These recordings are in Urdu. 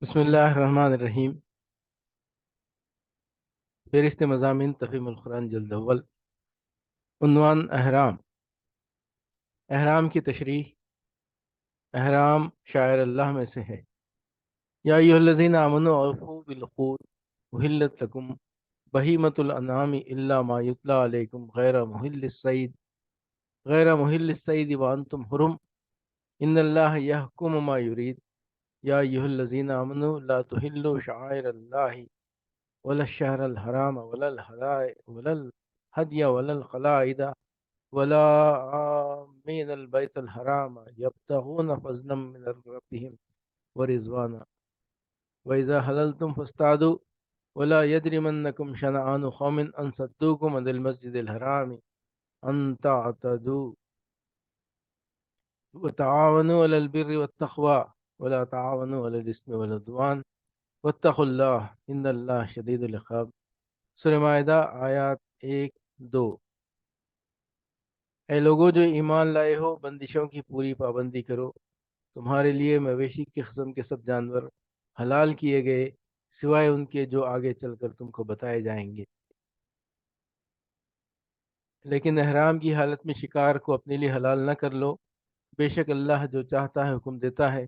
بسم اللہ الرحمن الرحیم۔ فہرست مضامین تفہیم القرآن جلد اول۔ عنوان احرام۔ احرام کی تشریح۔ احرام شاعر اللہ میں سے ہے۔ یا ایھا الذین آمنوا اوفوا بالعقود احلت لکم بہیمۃ الانعام الا ما یتلی علیکم غیر محل الصید وانتم حرم ان اللہ یحکم ما یرید۔ یا ایھا الذین آمنوا لا تحلوا شعائر اللہ ولا الشہر الحرام ولا الہدی ولا القلائد ولا آمین البیت الحرام یبتغون فضلا من ربهم ورضوانا وإذا حللتم فاصطادوا ولا يجرمنكم شنآن قوم أن صدوكم عن المسجد الحرام أن تعتدوا وتعاونوا على البر والتقوى ولا تعاونوا على الإثم والعدوان واتقوا الله إن الله شديد العقاب۔ سورہ مائدہ آیات 1-2۔ اے لوگو جو ایمان لائے ہو، بندشوں کی پوری پابندی کرو۔ تمہارے لیے مویشی کی قسم کے سب جانور حلال کیے گئے سوائے ان کے جو آگے چل کر تم کو بتائے جائیں گے، لیکن احرام کی حالت میں شکار کو اپنے لیے حلال نہ کر لو، بے شک اللہ جو چاہتا ہے حکم دیتا ہے۔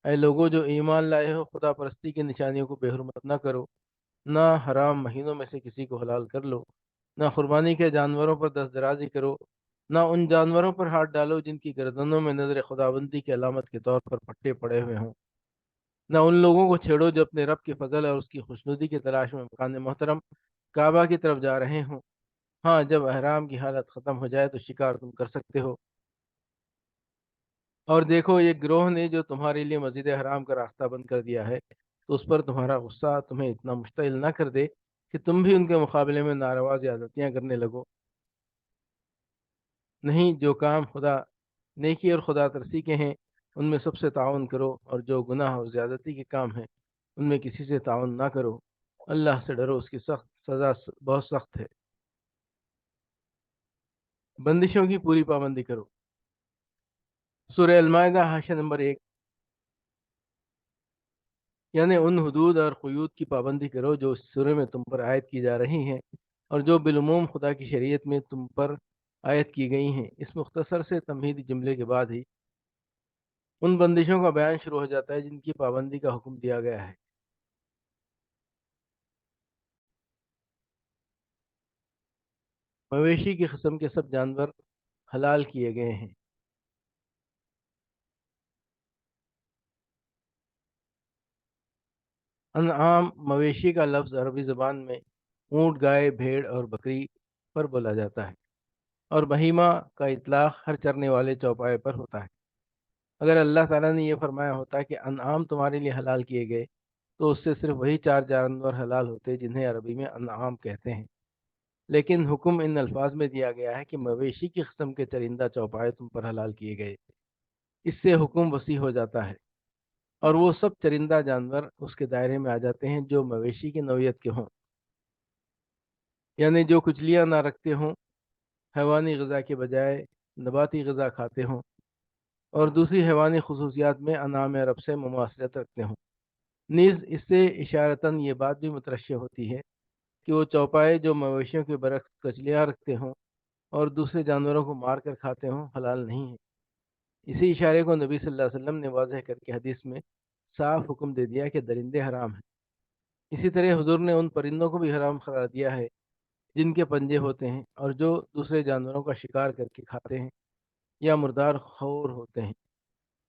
اے لوگو جو ایمان لائے ہو، خدا پرستی کی نشانیوں کو بے حرمت نہ کرو، نہ حرام مہینوں میں سے کسی کو حلال کر لو، نہ قربانی کے جانوروں پر دست درازی کرو، نہ ان جانوروں پر ہاتھ ڈالو جن کی گردنوں میں نظر خداوندی کی علامت کے طور پر پٹے پڑے ہوئے ہوں، نہ ان لوگوں کو چھیڑو جو اپنے رب کے فضل اور اس کی خوشنودی کی تلاش میں مکان محترم کعبہ کی طرف جا رہے ہوں۔ ہاں، جب احرام کی حالت ختم ہو جائے تو شکار تم کر سکتے ہو۔ اور دیکھو، ایک گروہ نے جو تمہارے لیے مسجد حرام کا راستہ بند کر دیا ہے، تو اس پر تمہارا غصہ تمہیں اتنا مشتعل نہ کر دے کہ تم بھی ان کے مقابلے میں ناروا زیادتیاں کرنے لگو۔ نہیں، جو کام خدا نیکی اور خدا ترسی کے ہیں ان میں سب سے تعاون کرو، اور جو گناہ اور زیادتی کے کام ہیں ان میں کسی سے تعاون نہ کرو۔ اللہ سے ڈرو، اس کی سخت سزا بہت سخت ہے۔ بندشوں کی پوری پابندی کرو۔ سورہ المائدہ حاشیہ نمبر 1۔ یعنی ان حدود اور قیود کی پابندی کرو جو اس سورہ میں تم پر عائد کی جا رہی ہیں، اور جو بالعموم خدا کی شریعت میں تم پر عائد کی گئی ہیں۔ اس مختصر سے تمہیدی جملے کے بعد ہی ان بندشوں کا بیان شروع ہو جاتا ہے جن کی پابندی کا حکم دیا گیا ہے۔ مویشی کی قسم کے سب جانور حلال کیے گئے ہیں۔ انعام مویشی کا لفظ عربی زبان میں اونٹ، گائے، بھیڑ اور بکری پر بولا جاتا ہے، اور بہیمہ کا اطلاق ہر چرنے والے چوپائے پر ہوتا ہے۔ اگر اللہ تعالیٰ نے یہ فرمایا ہوتا کہ انعام تمہارے لیے حلال کیے گئے، تو اس سے صرف وہی 4 جانور حلال ہوتے جنہیں عربی میں انعام کہتے ہیں، لیکن حکم ان الفاظ میں دیا گیا ہے کہ مویشی کی قسم کے چرندہ چوپائے تم پر حلال کیے گئے۔ اس سے حکم وسیع ہو جاتا ہے، اور وہ سب چرندہ جانور اس کے دائرے میں آ جاتے ہیں جو مویشی کی نوعیت کے ہوں، یعنی جو کچلیاں نہ رکھتے ہوں، حیوانی غذا کے بجائے نباتی غذا کھاتے ہوں، اور دوسری حیوانی خصوصیات میں انعام عرب سے مماثلت رکھتے ہوں۔ نیز اس سے اشارتاً یہ بات بھی مترشح ہوتی ہے کہ وہ چوپائے جو مویشیوں کے برعکس کچلیاں رکھتے ہوں اور دوسرے جانوروں کو مار کر کھاتے ہوں حلال نہیں ہیں۔ اسی اشارے کو نبی صلی اللہ علیہ وسلم نے واضح کر کے حدیث میں صاف حکم دے دیا کہ درندے حرام ہیں۔ اسی طرح حضور نے ان پرندوں کو بھی حرام قرار دیا ہے جن کے پنجے ہوتے ہیں اور جو دوسرے جانوروں کا شکار کر کے کھاتے ہیں یا مردار خور ہوتے ہیں۔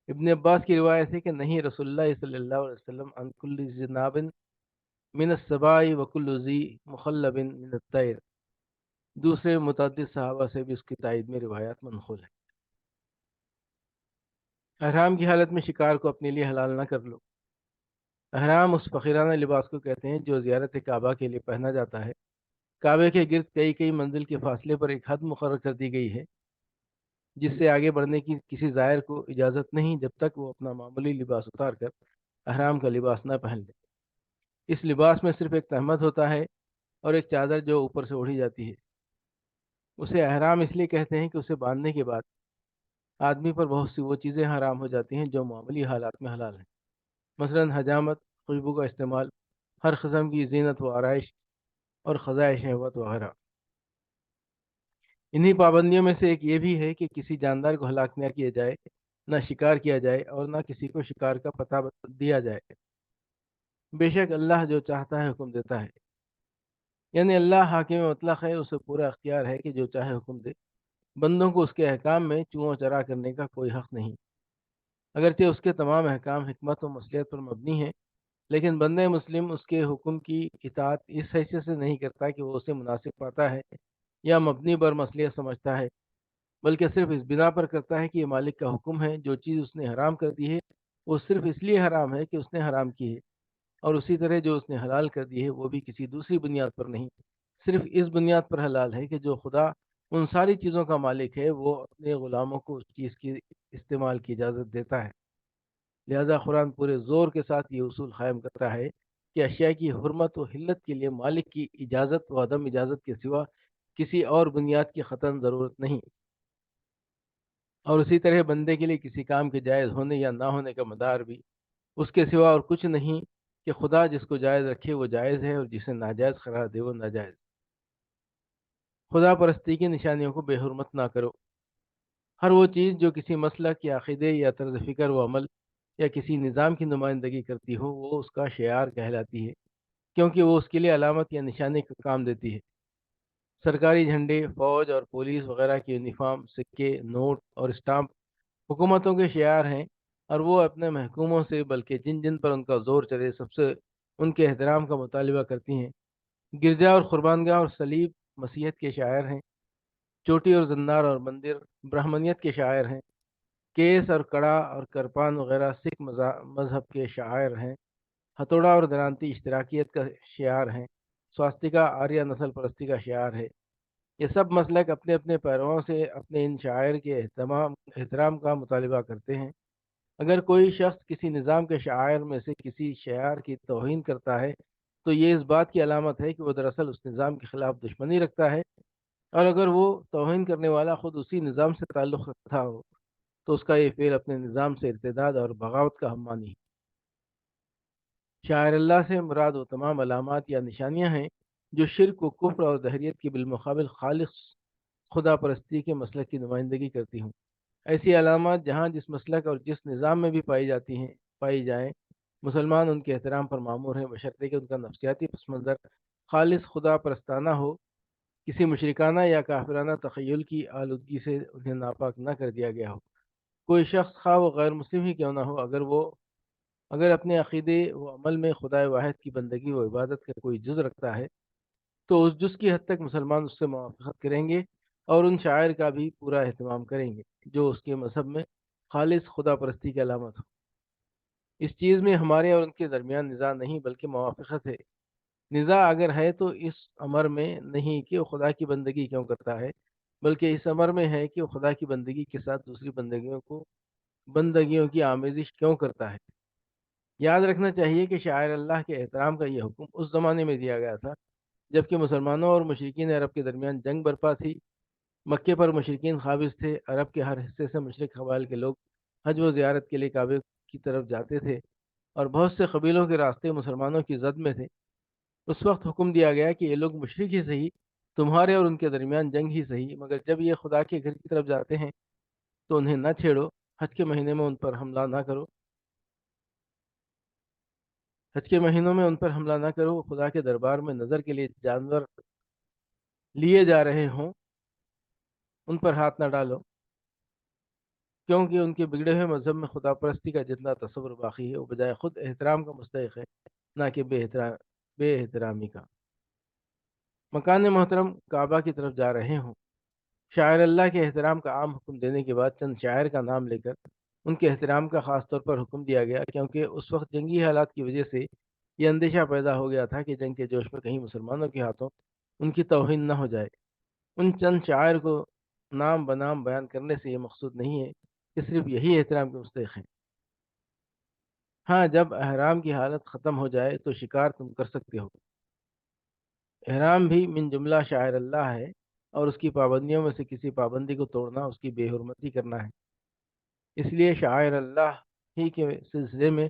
ابن عباس کی روایت ہے کہ نہیں، رسول اللہ صلی اللہ علیہ وسلم عن کل ذناب من السباع وکل ذی مخلب من الطیر۔ دوسرے متعدد صحابہ سے بھی اس کی تائید میں روایات منقول ہیں۔ احرام کی حالت میں شکار کو اپنے لیے حلال نہ کر لو۔ احرام اس فقیرانہ لباس کو کہتے ہیں جو زیارت کعبہ کے لیے پہنا جاتا ہے۔ کعبے کے گرد کئی منزل کے فاصلے پر ایک حد مقرر کر دی گئی ہے جس سے آگے بڑھنے کی کسی زائر کو اجازت نہیں جب تک وہ اپنا معمولی لباس اتار کر احرام کا لباس نہ پہن لے۔ اس لباس میں صرف ایک تہمت ہوتا ہے اور ایک چادر جو اوپر سے اوڑھی جاتی ہے۔ اسے احرام اس لیے کہتے ہیں کہ اسے باندھنے کے بعد آدمی پر بہت سی وہ چیزیں حرام ہو جاتی ہیں جو معمولی حالات میں حلال ہیں، مثلا حجامت، خوشبو کا استعمال، ہر قسم کی زینت و آرائش اور خزائے شہوت وغیرہ۔ انہی پابندیوں میں سے ایک یہ بھی ہے کہ کسی جاندار کو ہلاک نہ کیا جائے، نہ شکار کیا جائے اور نہ کسی کو شکار کا پتہ دیا جائے۔ بے شک اللہ جو چاہتا ہے حکم دیتا ہے، یعنی اللہ حاکم مطلق ہے، اسے پورا اختیار ہے کہ جو چاہے حکم دے۔ بندوں کو اس کے احکام میں چوں و چرا کرنے کا کوئی حق نہیں، اگرچہ اس کے تمام احکام حکمت و مصلحت پر مبنی ہیں، لیکن بندہ مسلم اس کے حکم کی اطاعت اس حیثیت سے نہیں کرتا کہ وہ اسے مناسب پاتا ہے یا مبنی بر مصلحت سمجھتا ہے، بلکہ صرف اس بنا پر کرتا ہے کہ یہ مالک کا حکم ہے۔ جو چیز اس نے حرام کر دی ہے وہ صرف اس لیے حرام ہے کہ اس نے حرام کی ہے، اور اسی طرح جو اس نے حلال کر دی ہے وہ بھی کسی دوسری بنیاد پر نہیں، صرف اس بنیاد پر حلال ہے کہ جو خدا ان ساری چیزوں کا مالک ہے وہ اپنے غلاموں کو اس چیز کی استعمال کی اجازت دیتا ہے۔ لہذا قرآن پورے زور کے ساتھ یہ اصول قائم کرتا ہے کہ اشیاء کی حرمت و حلت کے لیے مالک کی اجازت و عدم اجازت کے سوا کسی اور بنیاد کی قطعاً ضرورت نہیں، اور اسی طرح بندے کے لیے کسی کام کے جائز ہونے یا نہ ہونے کا مدار بھی اس کے سوا اور کچھ نہیں کہ خدا جس کو جائز رکھے وہ جائز ہے، اور جسے ناجائز قرار دے وہ ناجائز۔ خدا پرستی کی نشانیوں کو بے حرمت نہ کرو۔ ہر وہ چیز جو کسی مسلک یا عقیدے یا طرز فکر و عمل یا کسی نظام کی نمائندگی کرتی ہو وہ اس کا شعار کہلاتی ہے، کیونکہ وہ اس کے لیے علامت یا نشانی کا کام دیتی ہے۔ سرکاری جھنڈے، فوج اور پولیس وغیرہ کی یونیفارم، سکے، نوٹ اور اسٹامپ حکومتوں کے شعار ہیں، اور وہ اپنے محکوموں سے بلکہ جن جن پر ان کا زور چلے سب سے ان کے احترام کا مطالبہ کرتی ہیں۔ گرجا اور قربان گاہ اور صلیب مسیحیت کے شاعر ہیں، چوٹی اور زنار اور مندر برہمنیت کے شاعر ہیں، کیس اور کڑا اور کرپان وغیرہ سکھ مذہب کے شاعر ہیں، ہتھوڑا اور درانتی اشتراکیت کا شعار ہیں، سواستیکا آریہ نسل پرستی کا شعار ہے۔ یہ سب مسلک اپنے اپنے پیرووں سے اپنے ان شاعر کے احترام کا مطالبہ کرتے ہیں۔ اگر کوئی شخص کسی نظام کے شاعر میں سے کسی شعار کی توہین کرتا ہے تو یہ اس بات کی علامت ہے کہ وہ دراصل اس نظام کے خلاف دشمنی رکھتا ہے، اور اگر وہ توہین کرنے والا خود اسی نظام سے تعلق رکھتا ہو تو اس کا یہ فعل اپنے نظام سے ارتداد اور بغاوت کا ہم مانی ہے۔ شاعر اللہ سے مراد وہ تمام علامات یا نشانیاں ہیں جو شرک و کفر اور دہریت کی بالمقابل خالص خدا پرستی کے مسلک کی نمائندگی کرتی ہوں۔ ایسی علامات جہاں جس مسلک اور جس نظام میں بھی پائی جائیں، مسلمان ان کے احترام پر معمور ہیں، بشرطے کہ ان کا نفسیاتی پس منظر خالص خدا پرستانہ ہو، کسی مشرکانہ یا کافرانہ تخیل کی آلودگی سے انہیں ناپاک نہ کر دیا گیا ہو۔ کوئی شخص خواہ وہ غیر مسلم ہی کیوں نہ ہو، اگر اپنے عقیدے و عمل میں خدا واحد کی بندگی و عبادت کا کوئی جز رکھتا ہے تو اس جز کی حد تک مسلمان اس سے موافقت کریں گے اور ان شاعر کا بھی پورا اہتمام کریں گے جو اس کے مذہب میں خالص خدا پرستی کی علامت ہو۔ اس چیز میں ہمارے اور ان کے درمیان نزاع نہیں بلکہ موافقت ہے۔ نزاع اگر ہے تو اس امر میں نہیں کہ وہ خدا کی بندگی کیوں کرتا ہے، بلکہ اس امر میں ہے کہ وہ خدا کی بندگی کے ساتھ دوسری بندگیوں کی آمیزش کیوں کرتا ہے۔ یاد رکھنا چاہیے کہ شاعر اللہ کے احترام کا یہ حکم اس زمانے میں دیا گیا تھا جبکہ مسلمانوں اور مشرکین عرب کے درمیان جنگ برپا تھی۔ مکے پر مشرکین قابض تھے، عرب کے ہر حصے سے مشرک قبائل کے لوگ حج و زیارت کے لیے کعبے کی طرف جاتے تھے، اور بہت سے قبیلوں کے راستے مسلمانوں کی زد میں تھے۔ اس وقت حکم دیا گیا کہ یہ لوگ مشرک ہی صحیح، تمہارے اور ان کے درمیان جنگ ہی صحیح، مگر جب یہ خدا کے گھر کی طرف جاتے ہیں تو انہیں نہ چھیڑو، حج کے مہینے میں ان پر حملہ نہ کرو، خدا کے دربار میں نظر کے لیے جانور لیے جا رہے ہوں ان پر ہاتھ نہ ڈالو، کیونکہ ان کے بگڑے ہوئے مذہب میں خدا پرستی کا جتنا تصور باقی ہے وہ بجائے خود احترام کا مستحق ہے، نہ کہ بے احترامی کا۔ مکان محترم کعبہ کی طرف جا رہے ہوں، شاعر اللہ کے احترام کا عام حکم دینے کے بعد چند شاعر کا نام لے کر ان کے احترام کا خاص طور پر حکم دیا گیا، کیونکہ اس وقت جنگی حالات کی وجہ سے یہ اندیشہ پیدا ہو گیا تھا کہ جنگ کے جوش میں کہیں مسلمانوں کے ہاتھوں ان کی توہین نہ ہو جائے۔ ان چند شاعر کو نام بنام بیان کرنے سے یہ مقصود نہیں ہے کہ صرف یہی احترام کے مستحق ہیں۔ ہاں، جب احرام کی حالت ختم ہو جائے تو شکار تم کر سکتے ہو۔ احرام بھی من جملہ شاعر اللہ ہے، اور اس کی پابندیوں میں سے کسی پابندی کو توڑنا اس کی بے حرمتی کرنا ہے۔ اس لیے شاعر اللہ ہی کے سلسلے میں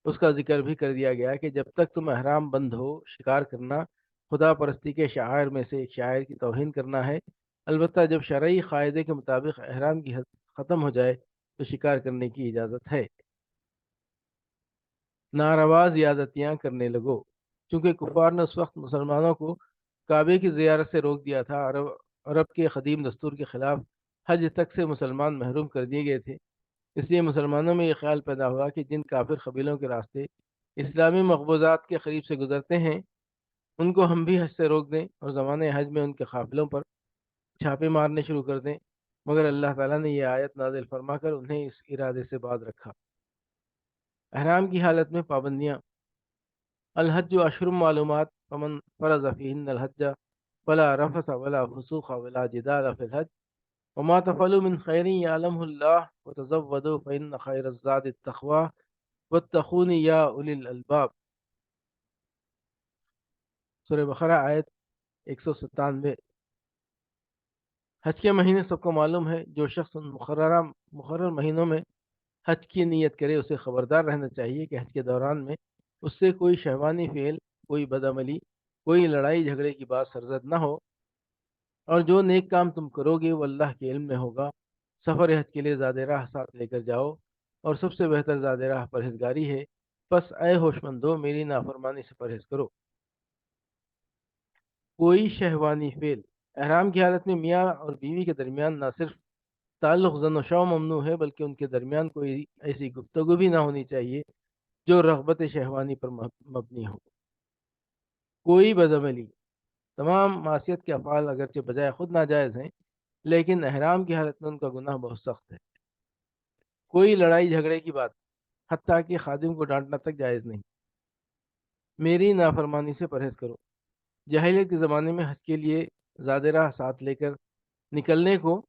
اس کا ذکر بھی کر دیا گیا کہ جب تک تم احرام بند ہو، شکار کرنا خدا پرستی کے شعائر میں سے ایک شاعر کی توہین کرنا ہے۔ البتہ جب شرعی قاعدے کے مطابق احرام کی حد ختم ہو جائے تو شکار کرنے کی اجازت ہے۔ ناروا زیادتیاں کرنے لگو۔ چونکہ کفار نے اس وقت مسلمانوں کو کعبے کی زیارت سے روک دیا تھا، عرب کے قدیم دستور کے خلاف حج تک سے مسلمان محروم کر دیے گئے تھے، اس لیے مسلمانوں میں یہ خیال پیدا ہوا کہ جن کافر قبیلوں کے راستے اسلامی مقبوضات کے قریب سے گزرتے ہیں ان کو ہم بھی حج سے روک دیں اور زمانے حج میں ان کے قافلوں پر چھاپے مارنے شروع کر دیں، مگر اللہ تعالیٰ نے یہ آیت نازل فرما کر انہیں اس ارادے سے باز رکھا۔ احرام کی حالت میں پابندیاں۔ الحج اشہر معلومات، فمن فرض فیہن الحج فلا رفث ولا فسوق ولا جدال فی الحج وما تفعلوا من خیر یعلمہ اللہ وتزودوا فإن خیر الزاد التقوی واتقون یا اولی الالباب۔ سورہ بقرہ آیت 197۔ حج کے مہینے سب کو معلوم ہے، جو شخص ان مقرر مہینوں میں حج کی نیت کرے اسے خبردار رہنا چاہیے کہ حج کے دوران میں اس سے کوئی شہوانی فعل، کوئی بدعملی، کوئی لڑائی جھگڑے کی بات سرزد نہ ہو، اور جو نیک کام تم کرو گے وہ اللہ کے علم میں ہوگا۔ سفر حج کے لیے زاد راہ ساتھ لے کر جاؤ، اور سب سے بہتر زاد راہ پرہیزگاری ہے، پس اے ہوش مندو میری نافرمانی سے پرہیز کرو۔ کوئی شہوانی فعل۔ احرام کی حالت میں میاں اور بیوی کے درمیان نہ صرف تعلق زن و شو ممنوع ہے بلکہ ان کے درمیان کوئی ایسی گفتگو بھی نہ ہونی چاہیے جو رغبت شہوانی پر مبنی ہو۔ کوئی بدعملی۔ تمام معصیت کے افعال اگرچہ بجائے خود ناجائز ہیں لیکن احرام کی حالت میں ان کا گناہ بہت سخت ہے۔ کوئی لڑائی جھگڑے کی بات، حتیٰ کہ خادم کو ڈانٹنا تک جائز نہیں۔ میری نافرمانی سے پرہیز کرو۔ جاہلیت کے زمانے میں حج کے لیے زاد راہ ساتھ لے کر نکلنے کو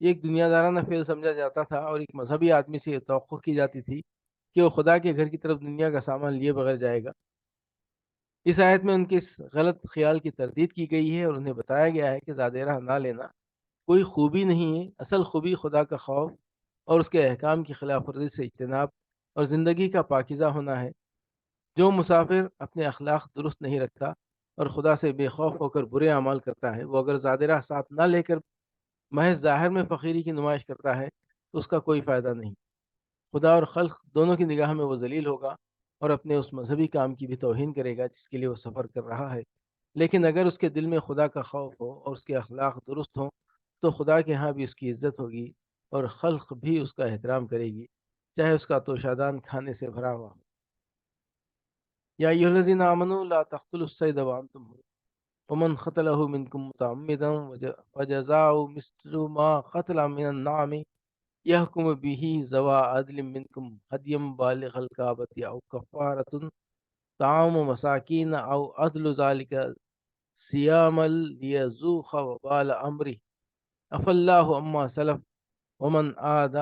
ایک دنیا دارانہ فعل سمجھا جاتا تھا، اور ایک مذہبی آدمی سے یہ توقع کی جاتی تھی کہ وہ خدا کے گھر کی طرف دنیا کا سامان لیے بغیر جائے گا۔ اس آیت میں ان کے اس غلط خیال کی تردید کی گئی ہے اور انہیں بتایا گیا ہے کہ زاد راہ نہ لینا کوئی خوبی نہیں ہے، اصل خوبی خدا کا خوف اور اس کے احکام کی خلاف ورزی سے اجتناب اور زندگی کا پاکیزہ ہونا ہے۔ جو مسافر اپنے اخلاق درست نہیں رکھتا اور خدا سے بے خوف ہو کر برے اعمال کرتا ہے، وہ اگر زاد راہ ساتھ نہ لے کر محض ظاہر میں فقیری کی نمائش کرتا ہے تو اس کا کوئی فائدہ نہیں۔ خدا اور خلق دونوں کی نگاہ میں وہ ذلیل ہوگا اور اپنے اس مذہبی کام کی بھی توہین کرے گا جس کے لیے وہ سفر کر رہا ہے۔ لیکن اگر اس کے دل میں خدا کا خوف ہو اور اس کے اخلاق درست ہوں تو خدا کے ہاں بھی اس کی عزت ہوگی اور خلق بھی اس کا احترام کرے گی، چاہے اس کا توشادان کھانے سے بھرا ہوا ہو۔ یا ایھا الذین آمنوا لا تقتلوا الصید وانتم حرم ومن قتله منکم متعمدا فجزاء مثل ما قتل من النعم يحكم به ذوى عدل منكم هديا بالغ الكعبة أو كفارة طعام مساكين أو عدل ذلك صياما ليذوق وبال أمره عفى الله عما سلف ومن عاد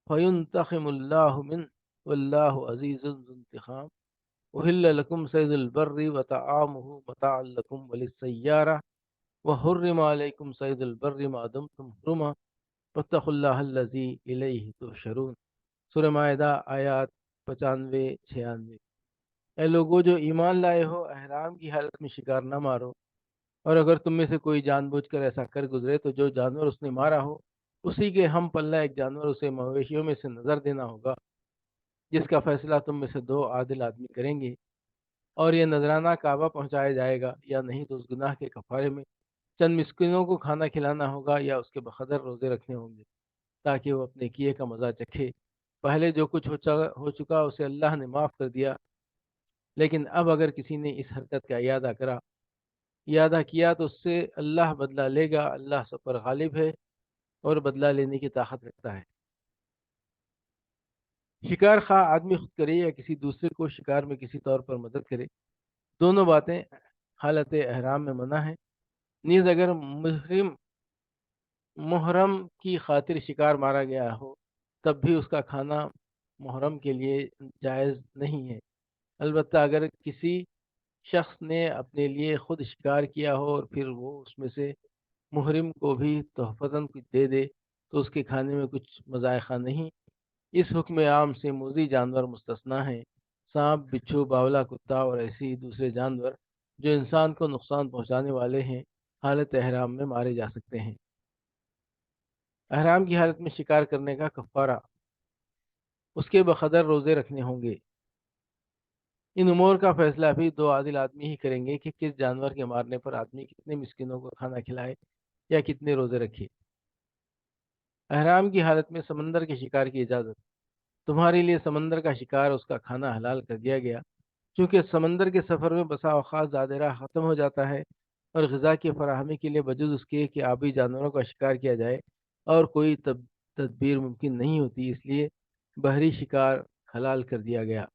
فينتقم الله منه والله عزيز ذو انتقام۔ أحل لكم صيد البر وطعامه متاعا لكم وللسيارة وحرم عليكم صيد البر ما دمتم حرما واتقوا اللہ الذی الیہ تحشرون۔ سورہ مائدہ آیات 95-96۔ اے لوگو جو ایمان لائے ہو، احرام کی حالت میں شکار نہ مارو، اور اگر تم میں سے کوئی جان بوجھ کر ایسا کر گزرے تو جو جانور اس نے مارا ہو اسی کے ہم پلہ ایک جانور اسے مویشیوں میں سے نظر دینا ہوگا، جس کا فیصلہ تم میں سے 2 عادل آدمی کریں گے، اور یہ نذرانہ کعبہ پہنچایا جائے گا، یا نہیں تو اس گناہ کے کفارے میں چند مسکینوں کو کھانا کھلانا ہوگا یا اس کے بقدر روزے رکھنے ہوں گے تاکہ وہ اپنے کیے کا مزہ چکھے۔ پہلے جو کچھ ہو چکا اسے اللہ نے معاف کر دیا، لیکن اب اگر کسی نے اس حرکت کا اعادہ کیا تو اس سے اللہ بدلہ لے گا۔ اللہ سب پر غالب ہے اور بدلہ لینے کی طاقت رکھتا ہے۔ شکار خواہ آدمی خود کرے یا کسی دوسرے کو شکار میں کسی طور پر مدد کرے، دونوں باتیں حالت احرام میں منع ہیں۔ نیز اگر محرم کی خاطر شکار مارا گیا ہو تب بھی اس کا کھانا محرم کے لیے جائز نہیں ہے، البتہ اگر کسی شخص نے اپنے لیے خود شکار کیا ہو اور پھر وہ اس میں سے محرم کو بھی تحفتاً کچھ دے دے تو اس کے کھانے میں کچھ مذائقہ نہیں، اس حکم عام سے موذی جانور مستثنا ہیں، سانپ، بچھو، باولا کتا اور ایسے ہی دوسرے جانور جو انسان کو نقصان پہنچانے والے ہیں، حالت احرام میں مارے جا سکتے ہیں۔ احرام کی حالت میں شکار کرنے کا کفارہ، اس کے بقدر روزے رکھنے ہوں گے۔ ان امور کا فیصلہ بھی دو عادل آدمی ہی کریں گے کہ کس جانور کے مارنے پر آدمی کتنے مسکینوں کو کھانا کھلائے یا کتنے روزے رکھے۔ احرام کی حالت میں سمندر کے شکار کی اجازت، تمہارے لیے سمندر کا شکار، اس کا کھانا حلال کر دیا گیا، چونکہ سمندر کے سفر میں بسا اوقات زیادہ راہ ختم ہو جاتا ہے اور غذا کی فراہمی کے لیے بجز اس کے کہ آبی جانوروں کا شکار کیا جائے اور کوئی تدبیر ممکن نہیں ہوتی، اس لیے بحری شکار حلال کر دیا گیا۔